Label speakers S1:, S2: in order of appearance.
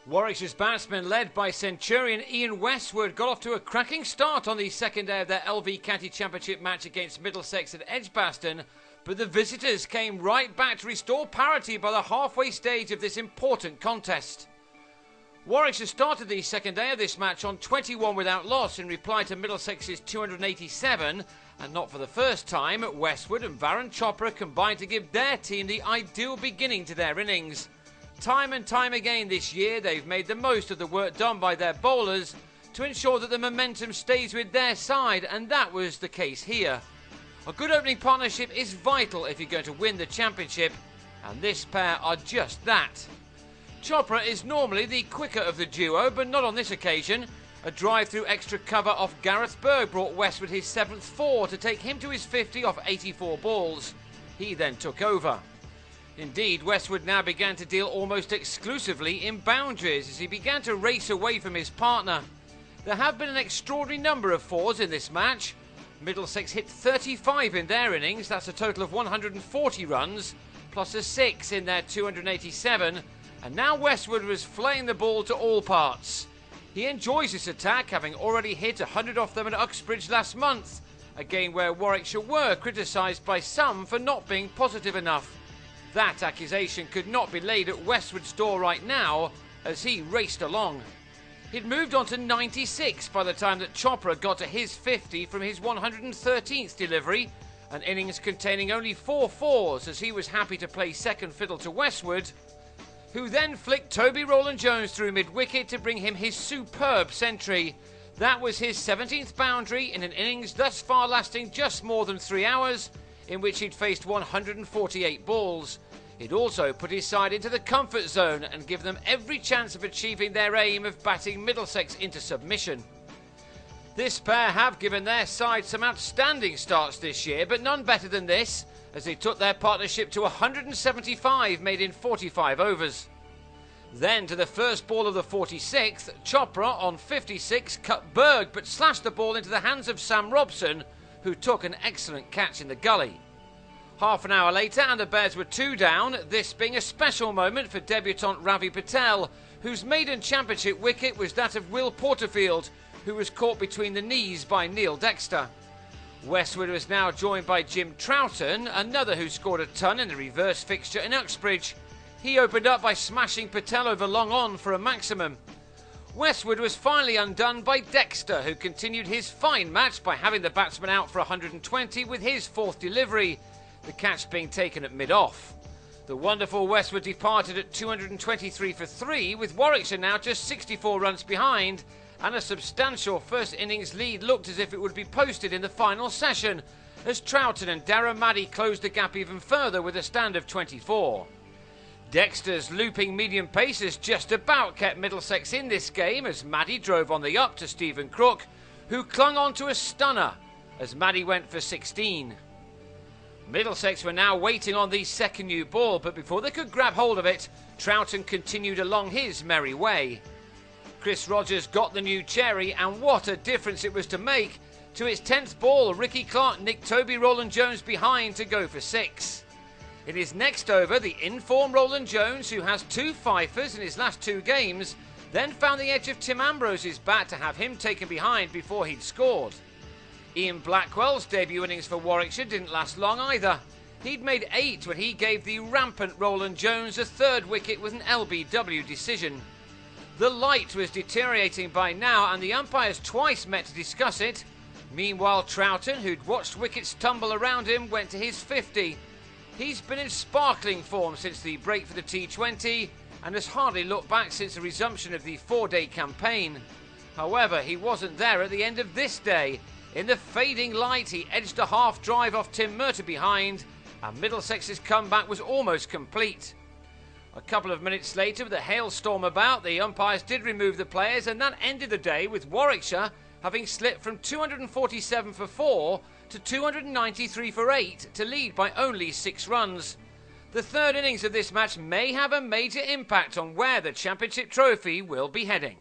S1: Warwickshire's batsmen, led by Centurion Ian Westwood, got off to a cracking start on the second day of their LV County Championship match against Middlesex at Edgbaston, but the visitors came right back to restore parity by the halfway stage of this important contest. Warwickshire started the second day of this match on 21 without loss in reply to Middlesex's 287, and not for the first time, Westwood and Chopra combined to give their team the ideal beginning to their innings. Time and time again this year, they've made the most of the work done by their bowlers to ensure that the momentum stays with their side, and that was the case here. A good opening partnership is vital if you're going to win the championship, and this pair are just that. Chopra is normally the quicker of the duo, but not on this occasion. A drive through extra cover off Gareth Berg brought Westwood his 7th 4 to take him to his 50 off 84 balls. He then took over. Indeed, Westwood now began to deal almost exclusively in boundaries as he began to race away from his partner. There have been an extraordinary number of 4s in this match. Middlesex hit 35 in their innings, that's a total of 140 runs, plus a 6 in their 287, and now Westwood was flaying the ball to all parts. He enjoys this attack, having already hit 100 off them at Uxbridge last month, a game where Warwickshire were criticised by some for not being positive enough. That accusation could not be laid at Westwood's door right now as he raced along. He'd moved on to 96 by the time that Chopra got to his 50 from his 113th delivery, an innings containing only 4 4s as he was happy to play second fiddle to Westwood, who then flicked Roland-Jones through mid-wicket to bring him his superb century. That was his 17th boundary in an innings thus far lasting just more than 3 hours, in which he'd faced 148 balls. He'd also put his side into the comfort zone and given them every chance of achieving their aim of batting Middlesex into submission. This pair have given their side some outstanding starts this year, but none better than this, as they took their partnership to 175 made in 45 overs. Then to the first ball of the 46th, Chopra on 56 cut Berg but slashed the ball into the hands of Sam Robson, who took an excellent catch in the gully. Half an hour later and the Bears were 2 down, this being a special moment for debutant Ravi Patel, whose maiden championship wicket was that of Will Porterfield, who was caught between the knees by Dexter. Westwood was now joined by Jim Troughton, another who scored a ton in the reverse fixture in Uxbridge. He opened up by smashing Patel over long on for a maximum. Westwood was finally undone by Dexter, who continued his fine match by having the batsman out for 120 with his 4th delivery, the catch being taken at mid-off. The wonderful Westwood departed at 223 for 3, with Warwickshire now just 64 runs behind, and a substantial first innings lead looked as if it would be posted in the final session, as Troughton and Darragh Maddy closed the gap even further with a stand of 24. Dexter's looping medium pace has just about kept Middlesex in this game as Maddy drove on the up to Stephen Crook, who clung on to a stunner as Maddy went for 16. Middlesex were now waiting on the second new ball, but before they could grab hold of it, Troughton continued along his merry way. Chris Rogers got the new cherry, and what a difference it was to make. To its 10th ball, Ricky Clark nicked Roland-Jones behind to go for 6. In his next over, the in-form Roland-Jones, who has 2 fifers in his last 2 games, then found the edge of Tim Ambrose's bat to have him taken behind before he'd scored. Ian Blackwell's debut innings for Warwickshire didn't last long either. He'd made 8 when he gave the rampant Roland-Jones a 3rd wicket with an LBW decision. The light was deteriorating by now and the umpires twice met to discuss it. Meanwhile, Troughton, who'd watched wickets tumble around him, went to his 50. He's been in sparkling form since the break for the T20 and has hardly looked back since the resumption of the 4-day campaign. However, he wasn't there at the end of this day. In the fading light, he edged a half drive off Tim Murtagh behind, and Middlesex's comeback was almost complete. A couple of minutes later, with a hailstorm about, the umpires did remove the players, and that ended the day with Warwickshire having slipped from 247 for 4 to 293 for 8 to lead by only 6 runs. The 3rd innings of this match may have a major impact on where the championship trophy will be heading.